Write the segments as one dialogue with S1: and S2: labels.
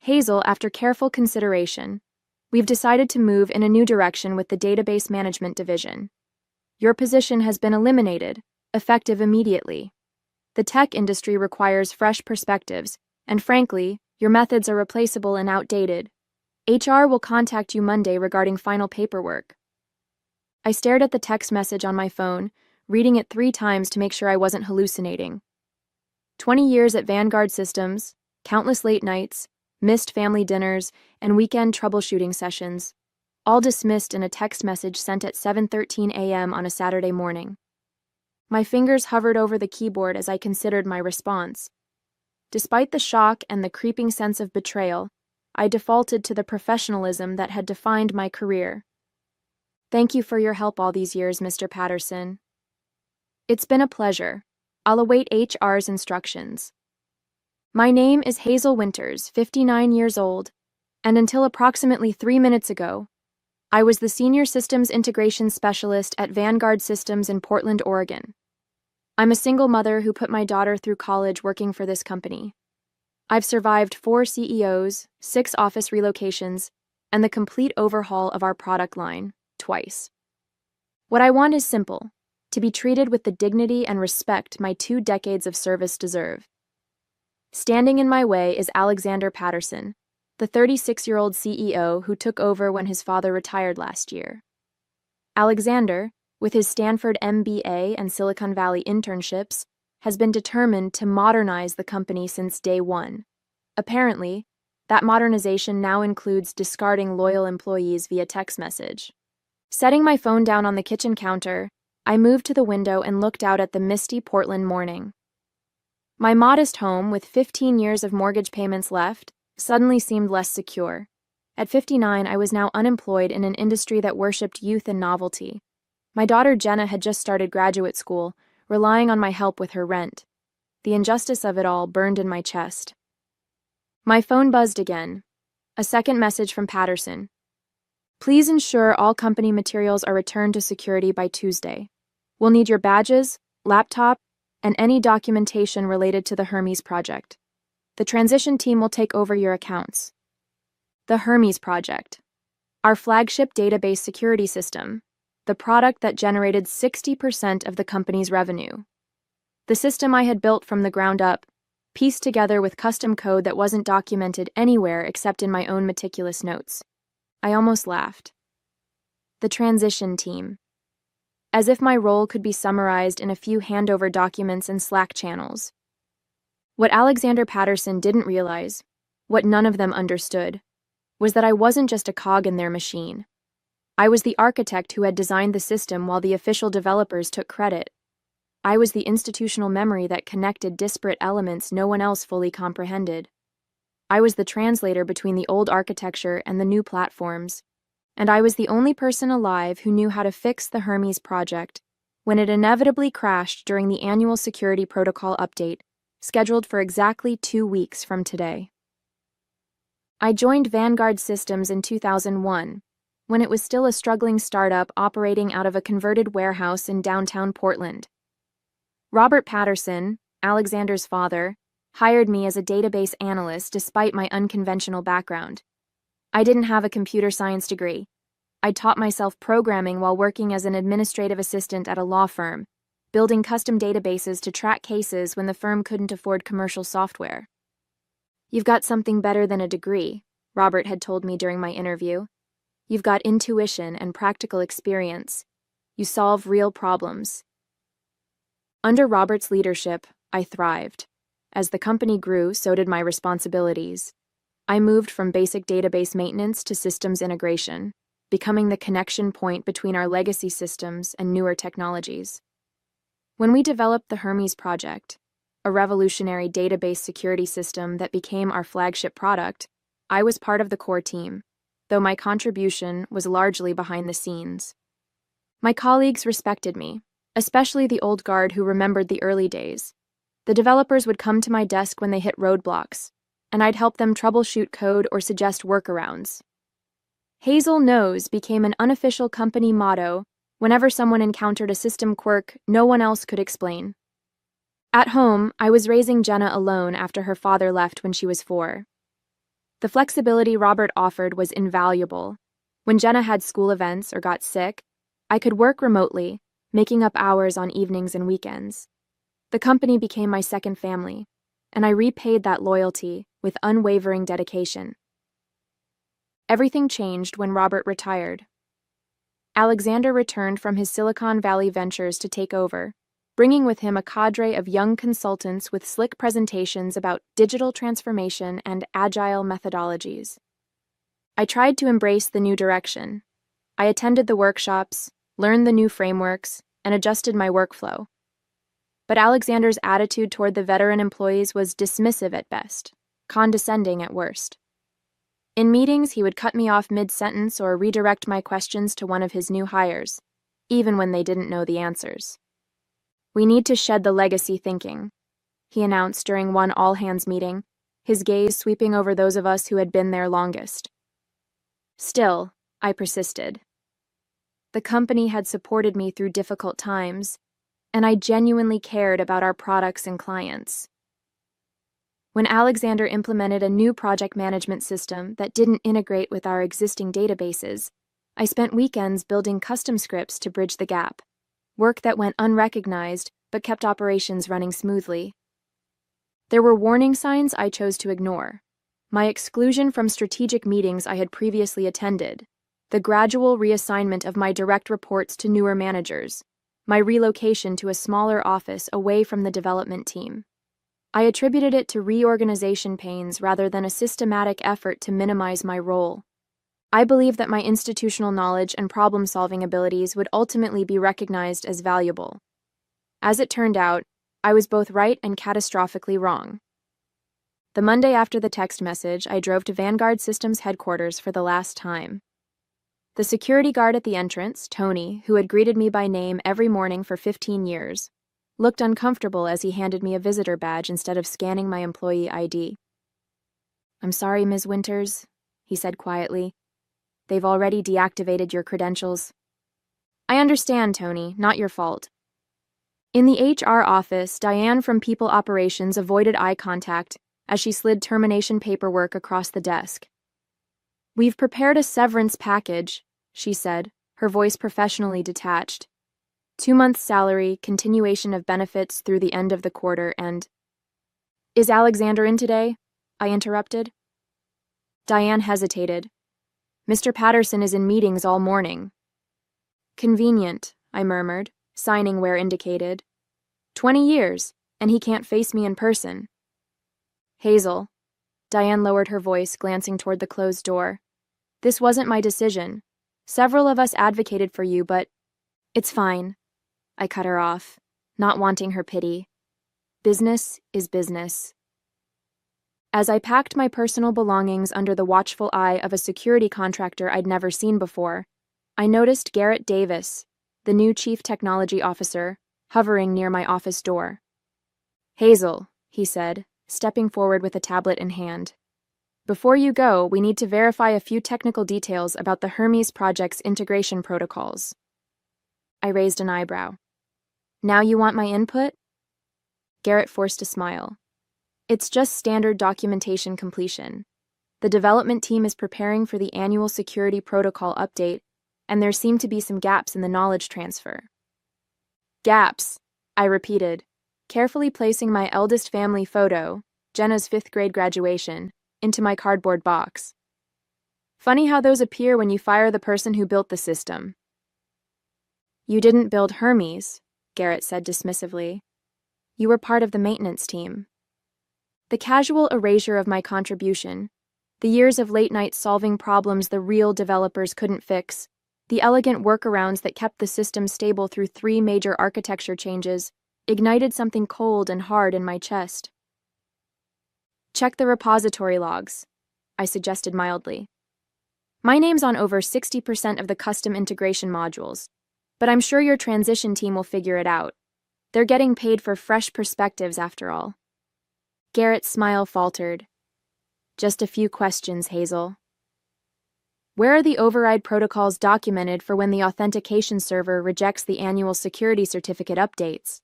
S1: Hazel, after careful consideration, we've decided to move in a new direction with the database management division. Your position has been eliminated, effective immediately. The tech industry requires fresh perspectives, and frankly, your methods are replaceable and outdated. HR will contact you Monday regarding final paperwork. I stared at the text message on my phone, reading it 3 times to make sure I wasn't hallucinating. 20 years at Vanguard Systems, countless late nights, missed family dinners, and weekend troubleshooting sessions, all dismissed in a text message sent at 7:13 a.m. on a Saturday morning. My fingers hovered over the keyboard as I considered my response. Despite the shock and the creeping sense of betrayal, I defaulted to the professionalism that had defined my career. Thank you for your help all these years, Mr. Patterson. It's been a pleasure. I'll await HR's instructions. My name is Hazel Winters, 59 years old, and until approximately 3 minutes ago, I was the Senior Systems Integration Specialist at Vanguard Systems in Portland, Oregon. I'm a single mother who put my daughter through college working for this company. I've survived 4 CEOs, 6 office relocations, and the complete overhaul of our product line, twice. What I want is simple: to be treated with the dignity and respect my 2 decades of service deserve. Standing in my way is Alexander Patterson, the 36-year-old CEO who took over when his father retired last year. Alexander, with his Stanford MBA and Silicon Valley internships, has been determined to modernize the company since day one. Apparently, that modernization now includes discarding loyal employees via text message. Setting my phone down on the kitchen counter, I moved to the window and looked out at the misty Portland morning. My modest home, with 15 years of mortgage payments left, suddenly seemed less secure. At 59, I was now unemployed in an industry that worshipped youth and novelty. My daughter Jenna had just started graduate school, relying on my help with her rent. The injustice of it all burned in my chest. My phone buzzed again. A second message from Patterson. Please ensure all company materials are returned to security by Tuesday. We'll need your badges, laptop, and any documentation related to the Hermes project. The transition team will take over your accounts. The Hermes project, our flagship database security system, the product that generated 60% of the company's revenue. The system I had built from the ground up, pieced together with custom code that wasn't documented anywhere except in my own meticulous notes. I almost laughed. The transition team. As if my role could be summarized in a few handover documents and Slack channels. What Alexander Patterson didn't realize, what none of them understood, was that I wasn't just a cog in their machine. I was the architect who had designed the system while the official developers took credit. I was the institutional memory that connected disparate elements no one else fully comprehended. I was the translator between the old architecture and the new platforms, and I was the only person alive who knew how to fix the Hermes project when it inevitably crashed during the annual security protocol update, scheduled for exactly 2 weeks from today. I joined Vanguard Systems in 2001, when it was still a struggling startup operating out of a converted warehouse in downtown Portland. Robert Patterson, Alexander's father, hired me as a database analyst despite my unconventional background. I didn't have a computer science degree. I taught myself programming while working as an administrative assistant at a law firm, building custom databases to track cases when the firm couldn't afford commercial software. You've got something better than a degree, Robert had told me during my interview. You've got intuition and practical experience. You solve real problems. Under Robert's leadership, I thrived. As the company grew, so did my responsibilities. I moved from basic database maintenance to systems integration, becoming the connection point between our legacy systems and newer technologies. When we developed the Hermes project, a revolutionary database security system that became our flagship product, I was part of the core team, though my contribution was largely behind the scenes. My colleagues respected me, especially the old guard who remembered the early days. The developers would come to my desk when they hit roadblocks, and I'd help them troubleshoot code or suggest workarounds. Hazel Knows became an unofficial company motto whenever someone encountered a system quirk no one else could explain. At home, I was raising Jenna alone after her father left when she was 4. The flexibility Robert offered was invaluable. When Jenna had school events or got sick, I could work remotely, making up hours on evenings and weekends. The company became my second family, and I repaid that loyalty with unwavering dedication. Everything changed when Robert retired. Alexander returned from his Silicon Valley ventures to take over, bringing with him a cadre of young consultants with slick presentations about digital transformation and agile methodologies. I tried to embrace the new direction. I attended the workshops, learned the new frameworks, and adjusted my workflow. But Alexander's attitude toward the veteran employees was dismissive at best, condescending at worst. In meetings, he would cut me off mid-sentence or redirect my questions to one of his new hires, even when they didn't know the answers. "We need to shed the legacy thinking," he announced during one all-hands meeting, his gaze sweeping over those of us who had been there longest. Still, I persisted. The company had supported me through difficult times, and I genuinely cared about our products and clients. When Alexander implemented a new project management system that didn't integrate with our existing databases, I spent weekends building custom scripts to bridge the gap, work that went unrecognized but kept operations running smoothly. There were warning signs I chose to ignore: my exclusion from strategic meetings I had previously attended, the gradual reassignment of my direct reports to newer managers, my relocation to a smaller office away from the development team. I attributed it to reorganization pains rather than a systematic effort to minimize my role. I believed that my institutional knowledge and problem-solving abilities would ultimately be recognized as valuable. As it turned out, I was both right and catastrophically wrong. The Monday after the text message, I drove to Vanguard Systems headquarters for the last time. The security guard at the entrance, Tony, who had greeted me by name every morning for 15 years, looked uncomfortable as he handed me a visitor badge instead of scanning my employee ID. "I'm sorry, Ms. Winters," he said quietly. "They've already deactivated your credentials." "I understand, Tony, not your fault." In the HR office, Diane from People Operations avoided eye contact as she slid termination paperwork across the desk. "We've prepared a severance package," she said, her voice professionally detached. 2 months' salary, continuation of benefits through the end of the quarter, and... "Is Alexander in today?" I interrupted. Diane hesitated. "Mr. Patterson is in meetings all morning." "Convenient," I murmured, signing where indicated. 20 years, and he can't face me in person. "Hazel." Diane lowered her voice, glancing toward the closed door. "This wasn't my decision. Several of us advocated for you, but..." "It's fine," I cut her off, not wanting her pity. Business is business. As I packed my personal belongings under the watchful eye of a security contractor I'd never seen before, I noticed Garrett Davis, the new chief technology officer, hovering near my office door. "Hazel," he said, stepping forward with a tablet in hand. "Before you go, we need to verify a few technical details about the Hermes project's integration protocols." I raised an eyebrow. "Now you want my input?" Garrett forced a smile. "It's just standard documentation completion. The development team is preparing for the annual security protocol update, and there seem to be some gaps in the knowledge transfer." "Gaps," I repeated, carefully placing my eldest family photo, Jenna's 5th grade graduation, into my cardboard box. "Funny how those appear when you fire the person who built the system." "You didn't build Hermes," Garrett said dismissively. "You were part of the maintenance team." The casual erasure of my contribution, the years of late nights solving problems the real developers couldn't fix, the elegant workarounds that kept the system stable through 3 major architecture changes, ignited something cold and hard in my chest. "Check the repository logs," I suggested mildly. "My name's on over 60% of the custom integration modules, but I'm sure your transition team will figure it out. They're getting paid for fresh perspectives after all." Garrett's smile faltered. "Just a few questions, Hazel. Where are the override protocols documented for when the authentication server rejects the annual security certificate updates?"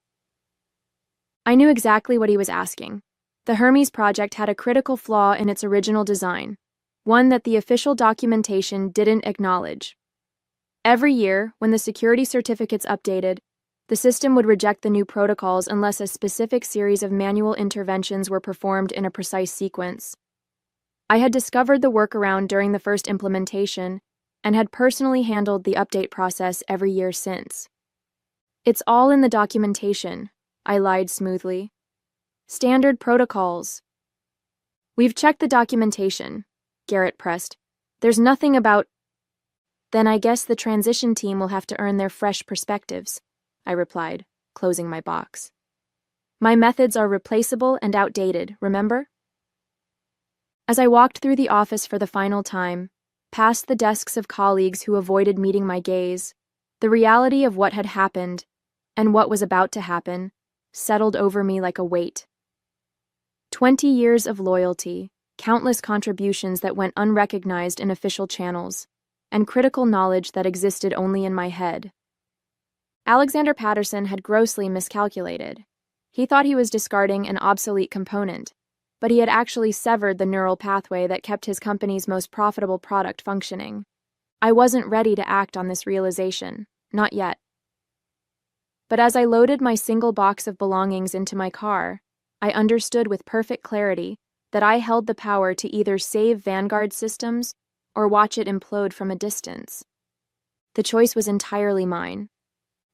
S1: I knew exactly what he was asking. The Hermes project had a critical flaw in its original design: one that the official documentation didn't acknowledge. Every year, when the security certificates updated, the system would reject the new protocols unless a specific series of manual interventions were performed in a precise sequence. I had discovered the workaround during the first implementation and had personally handled the update process every year since. "It's all in the documentation," I lied smoothly. "Standard protocols." "We've checked the documentation," Garrett pressed. "There's nothing about—" "Then I guess the transition team will have to earn their fresh perspectives," I replied, closing my box. "My methods are replaceable and outdated, remember?" As I walked through the office for the final time, past the desks of colleagues who avoided meeting my gaze, the reality of what had happened, and what was about to happen, settled over me like a weight. 20 years of loyalty, countless contributions that went unrecognized in official channels, and critical knowledge that existed only in my head. Alexander Patterson had grossly miscalculated. He thought he was discarding an obsolete component, but he had actually severed the neural pathway that kept his company's most profitable product functioning. I wasn't ready to act on this realization, not yet. But as I loaded my single box of belongings into my car, I understood with perfect clarity that I held the power to either save Vanguard systems or watch it implode from a distance. The choice was entirely mine.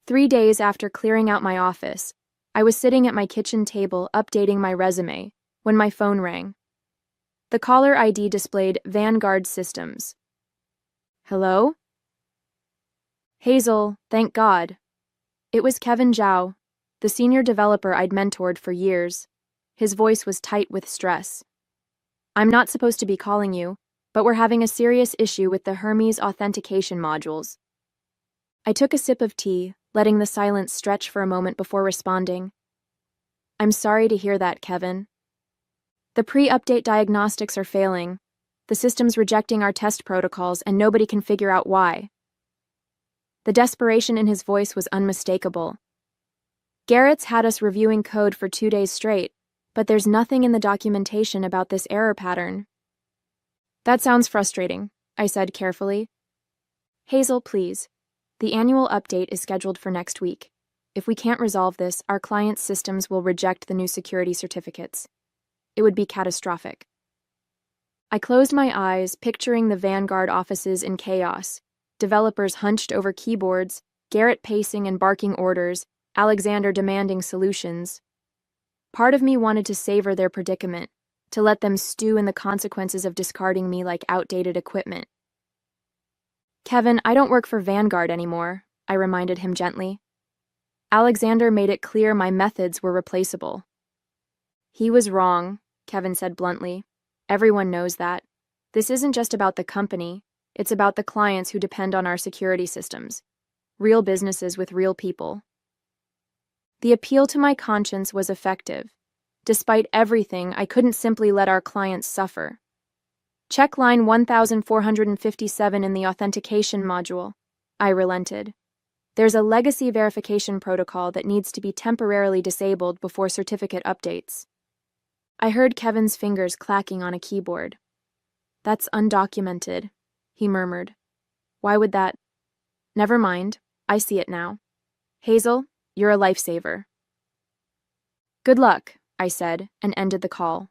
S1: 3 days after clearing out my office, I was sitting at my kitchen table updating my resume when my phone rang. The caller ID displayed Vanguard Systems. "Hello?" "Hazel, thank God." It was Kevin Zhao, the senior developer I'd mentored for years. His voice was tight with stress. "I'm not supposed to be calling you, but we're having a serious issue with the Hermes authentication modules." I took a sip of tea, letting the silence stretch for a moment before responding. "I'm sorry to hear that, Kevin. The pre-update diagnostics are failing. The system's rejecting our test protocols, and nobody can figure out why." The desperation in his voice was unmistakable. "Garrett's had us reviewing code for 2 days straight, but there's nothing in the documentation about this error pattern." "That sounds frustrating," I said carefully. "Hazel, please. The annual update is scheduled for next week. If we can't resolve this, our client's systems will reject the new security certificates. It would be catastrophic." I closed my eyes, picturing the Vanguard offices in chaos, developers hunched over keyboards, Garrett pacing and barking orders, Alexander demanding solutions. Part of me wanted to savor their predicament, to let them stew in the consequences of discarding me like outdated equipment. "Kevin, I don't work for Vanguard anymore," I reminded him gently. Alexander made it clear my methods were replaceable. "He was wrong," Kevin said bluntly. "Everyone knows that. This isn't just about the company, it's about the clients who depend on our security systems. Real businesses with real people." The appeal to my conscience was effective. Despite everything, I couldn't simply let our clients suffer. "Check line 1457 in the authentication module," I relented. "There's a legacy verification protocol that needs to be temporarily disabled before certificate updates." I heard Kevin's fingers clacking on a keyboard. "That's undocumented," he murmured. "Why would that—" "Never mind, I see it now. Hazel, you're a lifesaver." "Good luck," I said, and ended the call.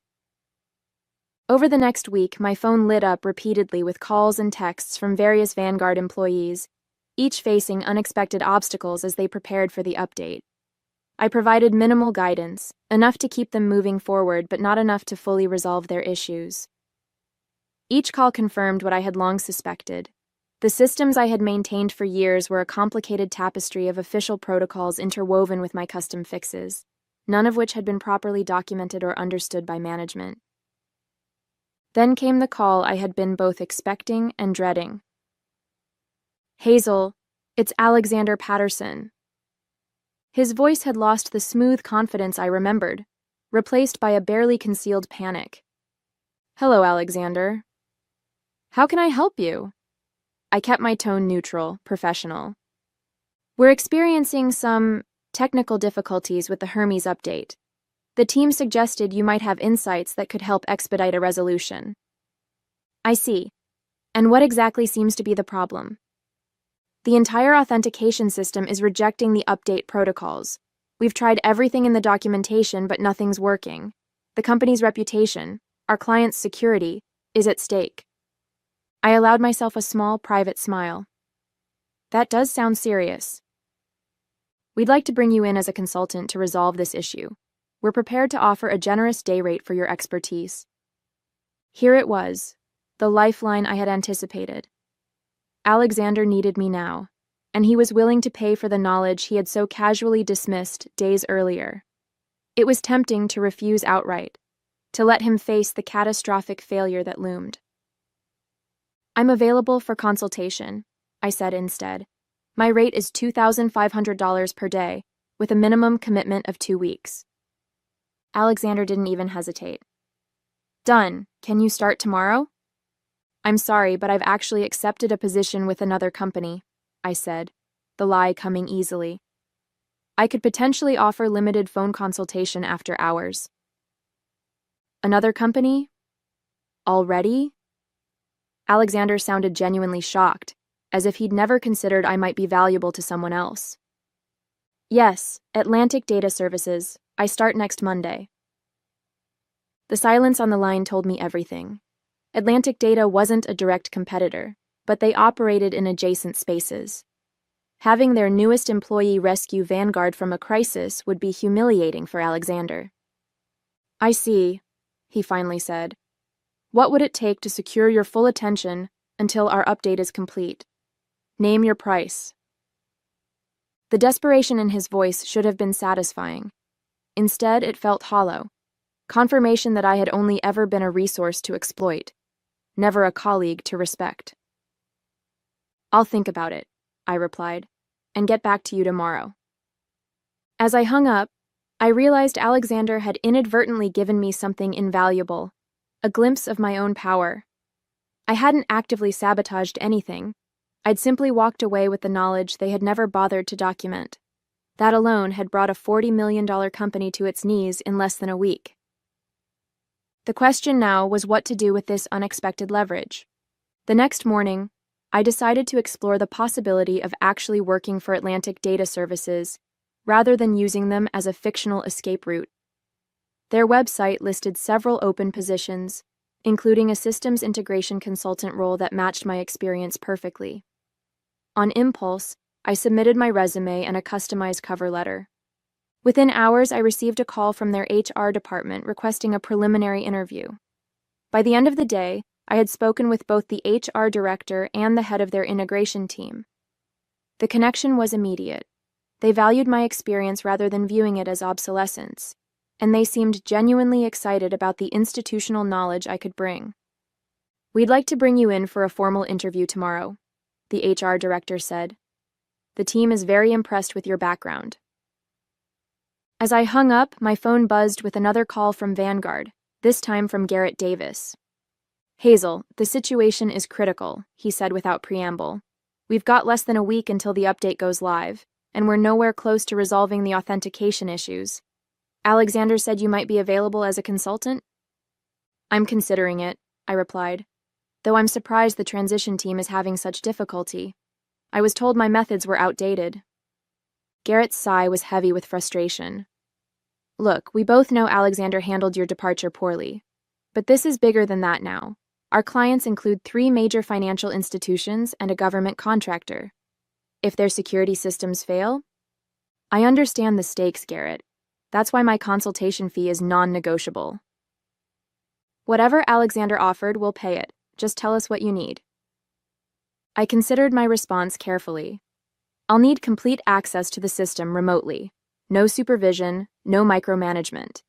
S1: Over the next week, my phone lit up repeatedly with calls and texts from various Vanguard employees, each facing unexpected obstacles as they prepared for the update. I provided minimal guidance, enough to keep them moving forward but not enough to fully resolve their issues. Each call confirmed what I had long suspected. The systems I had maintained for years were a complicated tapestry of official protocols interwoven with my custom fixes, none of which had been properly documented or understood by management. Then came the call I had been both expecting and dreading. "Hazel, it's Alexander Patterson." His voice had lost the smooth confidence I remembered, replaced by a barely concealed panic. "Hello, Alexander. How can I help you?" I kept my tone neutral, professional. "We're experiencing some technical difficulties with the Hermes update. The team suggested you might have insights that could help expedite a resolution." I see. And what exactly seems to be the problem? The entire authentication system is rejecting the update protocols. We've tried everything in the documentation, but nothing's working. The company's reputation, our client's security, is at stake. I allowed myself a small, private smile. That does sound serious. We'd like to bring you in as a consultant to resolve this issue. We're prepared to offer a generous day rate for your expertise. Here it was, the lifeline I had anticipated. Alexander needed me now, and he was willing to pay for the knowledge he had so casually dismissed days earlier. It was tempting to refuse outright, to let him face the catastrophic failure that loomed. I'm available for consultation, I said instead. My rate is $2,500 per day, with a minimum commitment of 2 weeks. Alexander didn't even hesitate. Done. Can you start tomorrow? I'm sorry, but I've actually accepted a position with another company, I said, the lie coming easily. I could potentially offer limited phone consultation after hours. Another company? Already? Alexander sounded genuinely shocked, as if he'd never considered I might be valuable to someone else. Yes, Atlantic Data Services. I start next Monday. The silence on the line told me everything. Atlantic Data wasn't a direct competitor, but they operated in adjacent spaces. Having their newest employee rescue Vanguard from a crisis would be humiliating for Alexander. I see, he finally said. What would it take to secure your full attention until our update is complete? Name your price. The desperation in his voice should have been satisfying. Instead, it felt hollow. Confirmation that I had only ever been a resource to exploit, never a colleague to respect. I'll think about it, I replied, and get back to you tomorrow. As I hung up, I realized Alexander had inadvertently given me something invaluable, a glimpse of my own power. I hadn't actively sabotaged anything. I'd simply walked away with the knowledge they had never bothered to document. That alone had brought a $40 million company to its knees in less than a week. The question now was what to do with this unexpected leverage. The next morning, I decided to explore the possibility of actually working for Atlantic Data Services rather than using them as a fictional escape route. Their website listed several open positions, including a systems integration consultant role that matched my experience perfectly. On impulse, I submitted my resume and a customized cover letter. Within hours, I received a call from their HR department requesting a preliminary interview. By the end of the day, I had spoken with both the HR director and the head of their integration team. The connection was immediate. They valued my experience rather than viewing it as obsolescence, and they seemed genuinely excited about the institutional knowledge I could bring. We'd like to bring you in for a formal interview tomorrow, the HR director said. The team is very impressed with your background. As I hung up, my phone buzzed with another call from Vanguard, this time from Garrett Davis. Hazel, the situation is critical, he said without preamble. We've got less than a week until the update goes live, and we're nowhere close to resolving the authentication issues. Alexander said you might be available as a consultant? I'm considering it, I replied, though I'm surprised the transition team is having such difficulty. I was told my methods were outdated. Garrett's sigh was heavy with frustration. Look, we both know Alexander handled your departure poorly. But this is bigger than that now. Our clients include 3 major financial institutions and a government contractor. If their security systems fail? I understand the stakes, Garrett. That's why my consultation fee is non-negotiable. Whatever Alexander offered, we'll pay it. Just tell us what you need. I considered my response carefully. I'll need complete access to the system remotely. No supervision, no micromanagement.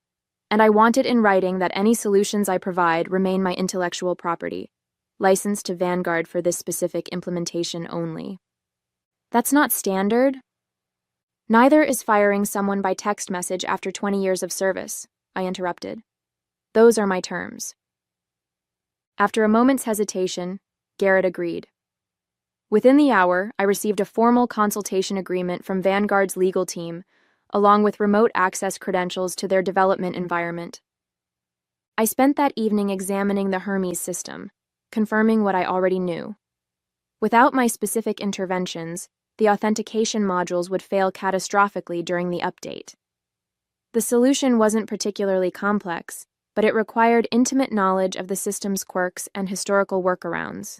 S1: And I want it in writing that any solutions I provide remain my intellectual property, licensed to Vanguard for this specific implementation only. That's not standard. Neither is firing someone by text message after 20 years of service, I interrupted. Those are my terms. After a moment's hesitation, Garrett agreed. Within the hour, I received a formal consultation agreement from Vanguard's legal team, along with remote access credentials to their development environment. I spent that evening examining the Hermes system, confirming what I already knew. Without my specific interventions, the authentication modules would fail catastrophically during the update. The solution wasn't particularly complex, but it required intimate knowledge of the system's quirks and historical workarounds,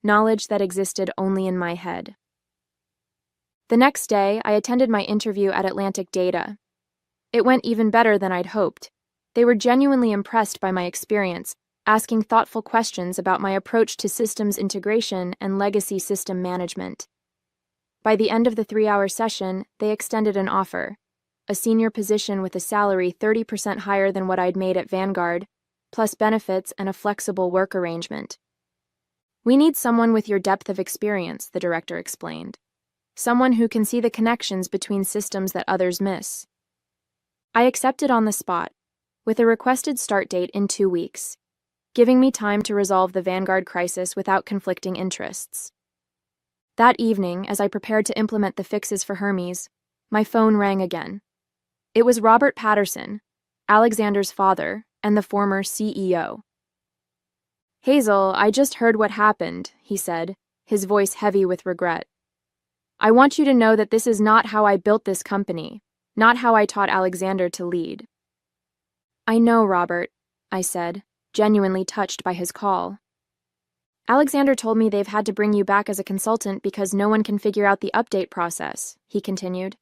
S1: knowledge that existed only in my head. The next day, I attended my interview at Atlantic Data. It went even better than I'd hoped. They were genuinely impressed by my experience, asking thoughtful questions about my approach to systems integration and legacy system management. By the end of the 3-hour session, they extended an offer, a senior position with a salary 30% higher than what I'd made at Vanguard, plus benefits and a flexible work arrangement. "We need someone with your depth of experience," the director explained. "Someone who can see the connections between systems that others miss." I accepted on the spot, with a requested start date in 2 weeks, giving me time to resolve the Vanguard crisis without conflicting interests. That evening, as I prepared to implement the fixes for Hermes, my phone rang again. It was Robert Patterson, Alexander's father and the former CEO. "Hazel, I just heard what happened," he said, his voice heavy with regret. "I want you to know that this is not how I built this company, not how I taught Alexander to lead." "I know, Robert," I said, genuinely touched by his call. "Alexander told me they've had to bring you back as a consultant because no one can figure out the update process," he continued.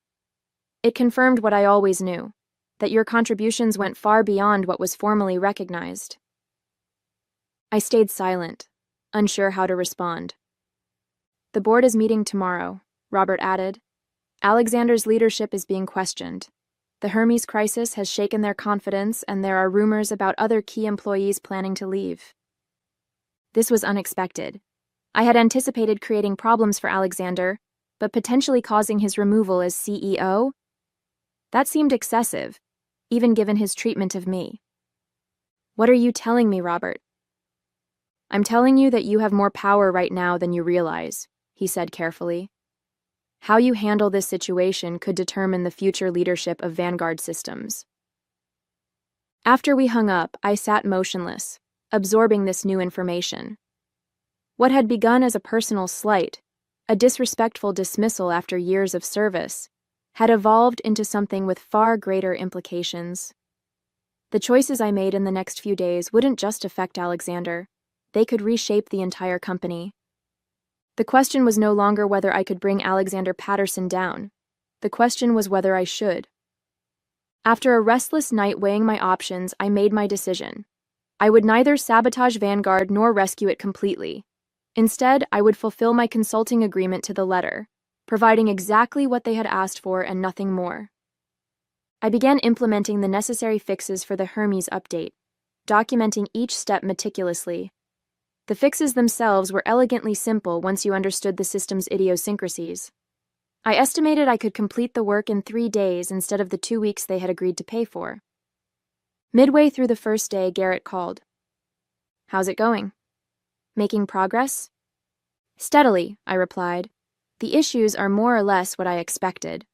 S1: "It confirmed what I always knew, that your contributions went far beyond what was formally recognized." I stayed silent, unsure how to respond. "The board is meeting tomorrow," Robert added. "Alexander's leadership is being questioned. The Hermes crisis has shaken their confidence, and there are rumors about other key employees planning to leave." This was unexpected. I had anticipated creating problems for Alexander, but potentially causing his removal as CEO? That seemed excessive, even given his treatment of me. "What are you telling me, Robert?" "I'm telling you that you have more power right now than you realize," he said carefully. "How you handle this situation could determine the future leadership of Vanguard Systems." After we hung up, I sat motionless, absorbing this new information. What had begun as a personal slight, a disrespectful dismissal after years of service, had evolved into something with far greater implications. The choices I made in the next few days wouldn't just affect Alexander. They could reshape the entire company. The question was no longer whether I could bring Alexander Patterson down. The question was whether I should. After a restless night weighing my options, I made my decision. I would neither sabotage Vanguard nor rescue it completely. Instead, I would fulfill my consulting agreement to the letter, providing exactly what they had asked for and nothing more. I began implementing the necessary fixes for the Hermes update, documenting each step meticulously. The fixes themselves were elegantly simple once you understood the system's idiosyncrasies. I estimated I could complete the work in 3 days instead of the 2 weeks they had agreed to pay for. Midway through the first day, Garrett called. "How's it going?" "Making progress?" "Steadily," I replied. "The issues are more or less what I expected."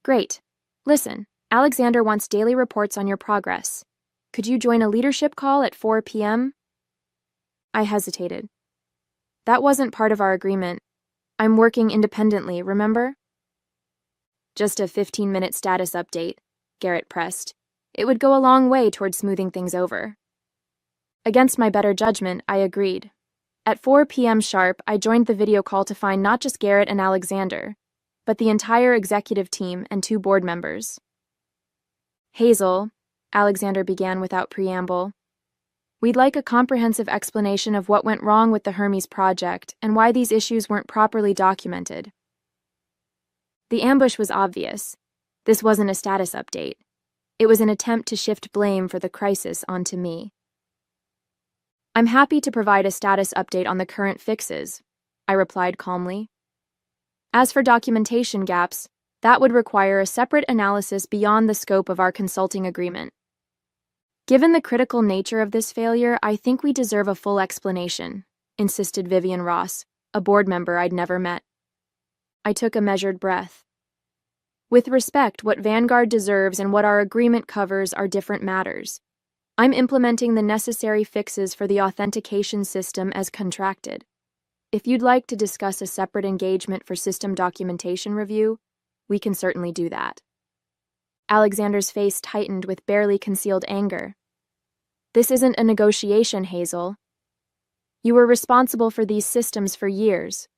S1: "Great. Listen, Alexander wants daily reports on your progress. Could you join a leadership call at 4 p.m.? I hesitated. "That wasn't part of our agreement. I'm working independently, remember?" "Just a 15-minute status update," Garrett pressed. "It would go a long way toward smoothing things over." Against my better judgment, I agreed. At 4 p.m. sharp, I joined the video call to find not just Garrett and Alexander, but the entire executive team and 2 board members. "Hazel," Alexander began without preamble, "we'd like a comprehensive explanation of what went wrong with the Hermes project and why these issues weren't properly documented." The ambush was obvious. This wasn't a status update. It was an attempt to shift blame for the crisis onto me. "I'm happy to provide a status update on the current fixes," I replied calmly. "As for documentation gaps, that would require a separate analysis beyond the scope of our consulting agreement. Given the critical nature of this failure, I think we deserve a full explanation," insisted Vivian Ross, a board member I'd never met. I took a measured breath. With respect, what Vanguard deserves and what our agreement covers are different matters. I'm implementing the necessary fixes for the authentication system as contracted. If you'd like to discuss a separate engagement for system documentation review, we can certainly do that. Alexander's face tightened with barely concealed anger. This isn't a negotiation, Hazel. You were responsible for these systems for years.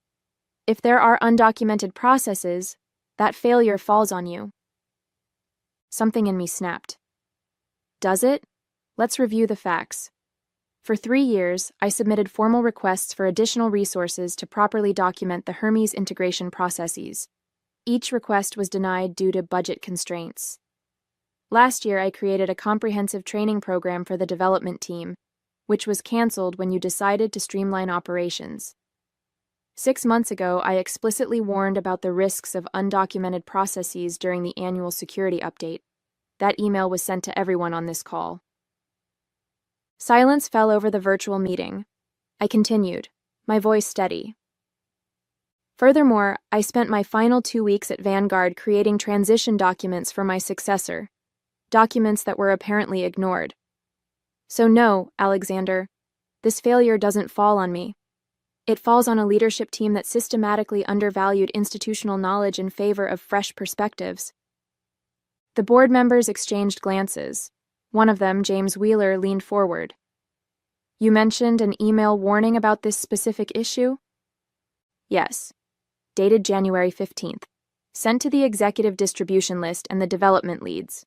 S1: If there are undocumented processes, that failure falls on you. Something in me snapped. Does it? Let's review the facts. For 3 years, I submitted formal requests for additional resources to properly document the Hermes integration processes. Each request was denied due to budget constraints. Last year, I created a comprehensive training program for the development team, which was canceled when you decided to streamline operations. 6 months ago, I explicitly warned about the risks of undocumented processes during the annual security update. That email was sent to everyone on this call. Silence fell over the virtual meeting. I continued, my voice steady. Furthermore, I spent my final 2 weeks at Vanguard creating transition documents for my successor, documents that were apparently ignored. So no, Alexander, this failure doesn't fall on me. It falls on a leadership team that systematically undervalued institutional knowledge in favor of fresh perspectives. The board members exchanged glances. One of them, James Wheeler, leaned forward. You mentioned an email warning about this specific issue? Yes. Dated January 15th. Sent to the executive distribution list and the development leads.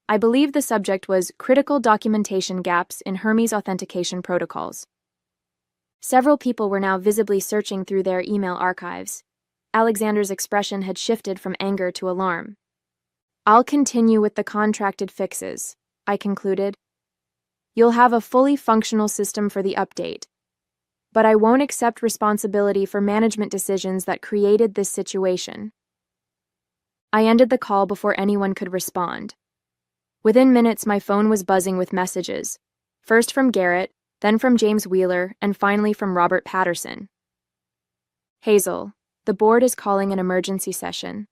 S1: I believe the subject was critical documentation gaps in Hermes authentication protocols. Several people were now visibly searching through their email archives. Alexander's expression had shifted from anger to alarm. I'll continue with the contracted fixes, I concluded. You'll have a fully functional system for the update. But I won't accept responsibility for management decisions that created this situation. I ended the call before anyone could respond. Within minutes, my phone was buzzing with messages, first from Garrett, then from James Wheeler, and finally from Robert Patterson. Hazel, the board is calling an emergency session.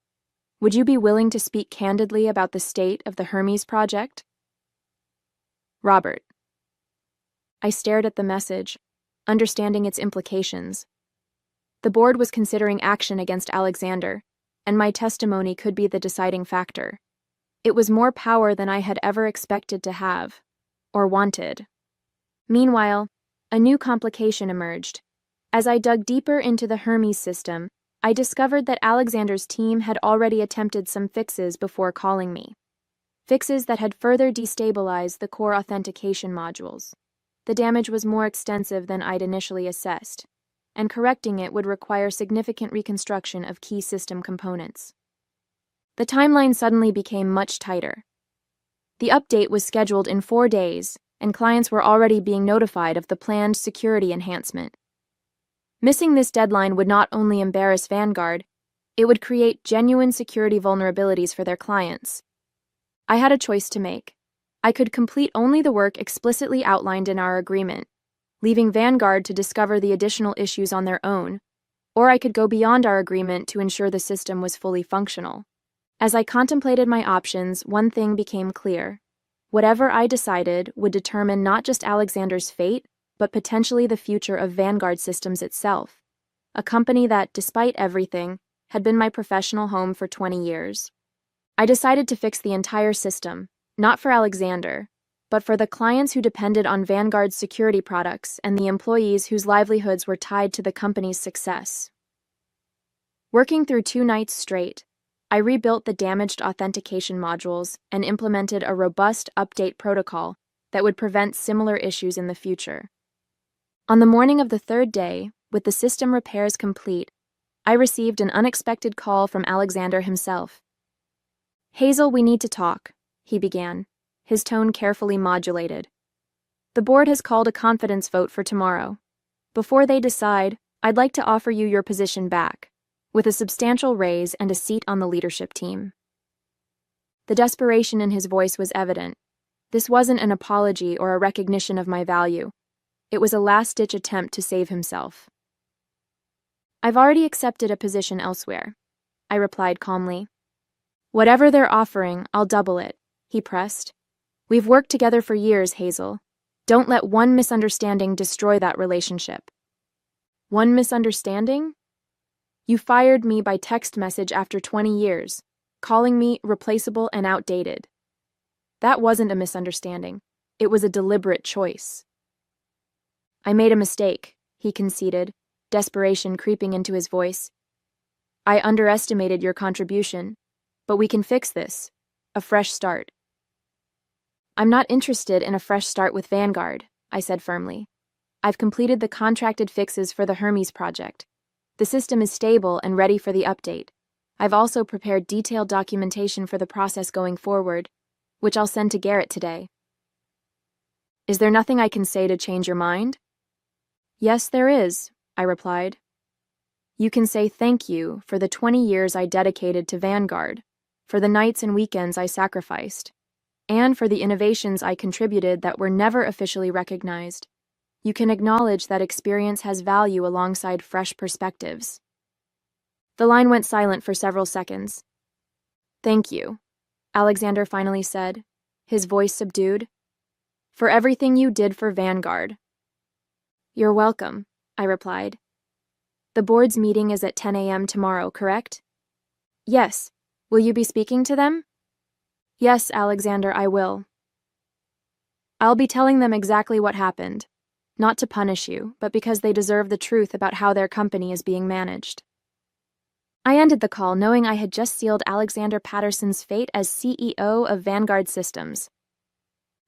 S1: Would you be willing to speak candidly about the state of the Hermes project? Robert. I stared at the message, understanding its implications. The board was considering action against Alexander, and my testimony could be the deciding factor. It was more power than I had ever expected to have, or wanted. Meanwhile, a new complication emerged. As I dug deeper into the Hermes system, I discovered that Alexander's team had already attempted some fixes before calling me. Fixes that had further destabilized the core authentication modules. The damage was more extensive than I'd initially assessed, and correcting it would require significant reconstruction of key system components. The timeline suddenly became much tighter. The update was scheduled in 4 days, and clients were already being notified of the planned security enhancement. Missing this deadline would not only embarrass Vanguard, it would create genuine security vulnerabilities for their clients. I had a choice to make. I could complete only the work explicitly outlined in our agreement, leaving Vanguard to discover the additional issues on their own, or I could go beyond our agreement to ensure the system was fully functional. As I contemplated my options, one thing became clear. Whatever I decided would determine not just Alexander's fate, but potentially the future of Vanguard Systems itself, a company that, despite everything, had been my professional home for 20 years. I decided to fix the entire system, not for Alexander, but for the clients who depended on Vanguard's security products and the employees whose livelihoods were tied to the company's success. Working through 2 nights straight, I rebuilt the damaged authentication modules and implemented a robust update protocol that would prevent similar issues in the future. On the morning of the 3rd day, with the system repairs complete, I received an unexpected call from Alexander himself. Hazel, we need to talk, he began, his tone carefully modulated. The board has called a confidence vote for tomorrow. Before they decide, I'd like to offer you your position back, with a substantial raise and a seat on the leadership team. The desperation in his voice was evident. This wasn't an apology or a recognition of my value. It was a last-ditch attempt to save himself. I've already accepted a position elsewhere, I replied calmly. Whatever they're offering, I'll double it, he pressed. We've worked together for years, Hazel. Don't let one misunderstanding destroy that relationship. One misunderstanding? You fired me by text message after 20 years, calling me replaceable and outdated. That wasn't a misunderstanding. It was a deliberate choice. I made a mistake, he conceded, desperation creeping into his voice. I underestimated your contribution, but we can fix this. A fresh start. I'm not interested in a fresh start with Vanguard, I said firmly. I've completed the contracted fixes for the Hermes project. The system is stable and ready for the update. I've also prepared detailed documentation for the process going forward, which I'll send to Garrett today. Is there nothing I can say to change your mind? Yes, there is, I replied. You can say thank you for the 20 years I dedicated to Vanguard, for the nights and weekends I sacrificed, and for the innovations I contributed that were never officially recognized. You can acknowledge that experience has value alongside fresh perspectives. The line went silent for several seconds. Thank you, Alexander finally said, his voice subdued. For everything you did for Vanguard. You're welcome, I replied. The board's meeting is at 10 a.m. tomorrow, correct? Yes. Will you be speaking to them? Yes, Alexander, I will. I'll be telling them exactly what happened, not to punish you, but because they deserve the truth about how their company is being managed. I ended the call knowing I had just sealed Alexander Patterson's fate as CEO of Vanguard Systems.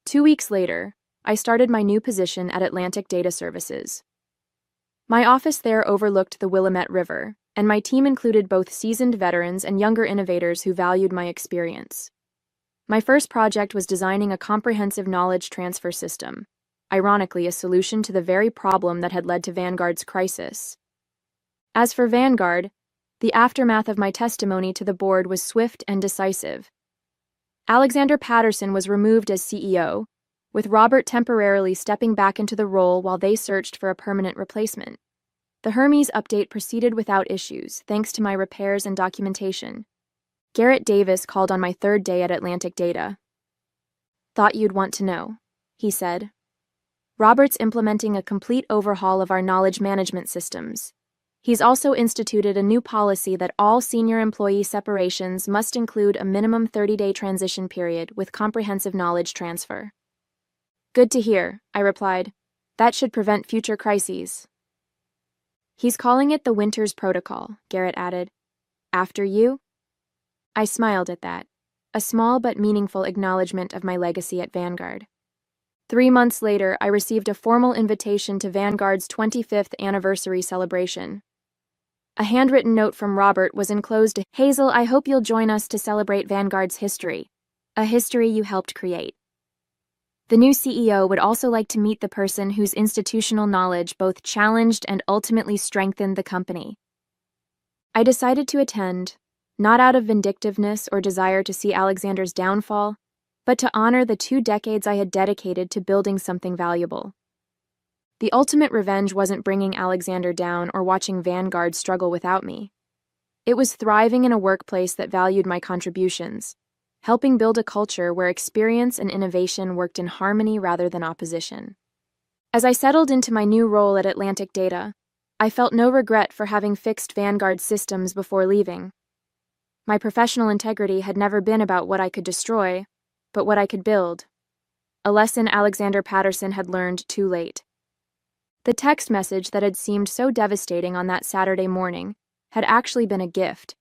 S1: 2 weeks later, I started my new position at Atlantic Data Services. My office there overlooked the Willamette River, and my team included both seasoned veterans and younger innovators who valued my experience. My first project was designing a comprehensive knowledge transfer system, ironically a solution to the very problem that had led to Vanguard's crisis. As for Vanguard, the aftermath of my testimony to the board was swift and decisive. Alexander Patterson was removed as CEO, with Robert temporarily stepping back into the role while they searched for a permanent replacement. The Hermes update proceeded without issues, thanks to my repairs and documentation. Garrett Davis called on my third day at Atlantic Data. Thought you'd want to know, he said. Robert's implementing a complete overhaul of our knowledge management systems. He's also instituted a new policy that all senior employee separations must include a minimum 30-day transition period with comprehensive knowledge transfer. Good to hear, I replied. That should prevent future crises. He's calling it the Winters Protocol, Garrett added. After you? I smiled at that, a small but meaningful acknowledgement of my legacy at Vanguard. 3 months later, I received a formal invitation to Vanguard's 25th anniversary celebration. A handwritten note from Robert was enclosed. Hazel, I hope you'll join us to celebrate Vanguard's history, a history you helped create. The new CEO would also like to meet the person whose institutional knowledge both challenged and ultimately strengthened the company. I decided to attend, not out of vindictiveness or desire to see Alexander's downfall, but to honor the 2 decades I had dedicated to building something valuable. The ultimate revenge wasn't bringing Alexander down or watching Vanguard struggle without me. It was thriving in a workplace that valued my contributions, helping build a culture where experience and innovation worked in harmony rather than opposition. As I settled into my new role at Atlantic Data, I felt no regret for having fixed Vanguard's systems before leaving. My professional integrity had never been about what I could destroy, but what I could build. A lesson Alexander Patterson had learned too late. The text message that had seemed so devastating on that Saturday morning had actually been a gift,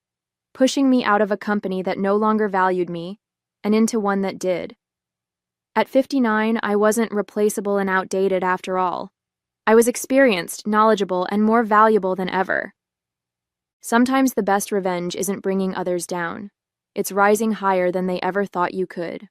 S1: pushing me out of a company that no longer valued me and into one that did. At 59, I wasn't replaceable and outdated after all. I was experienced, knowledgeable, and more valuable than ever. Sometimes the best revenge isn't bringing others down. It's rising higher than they ever thought you could.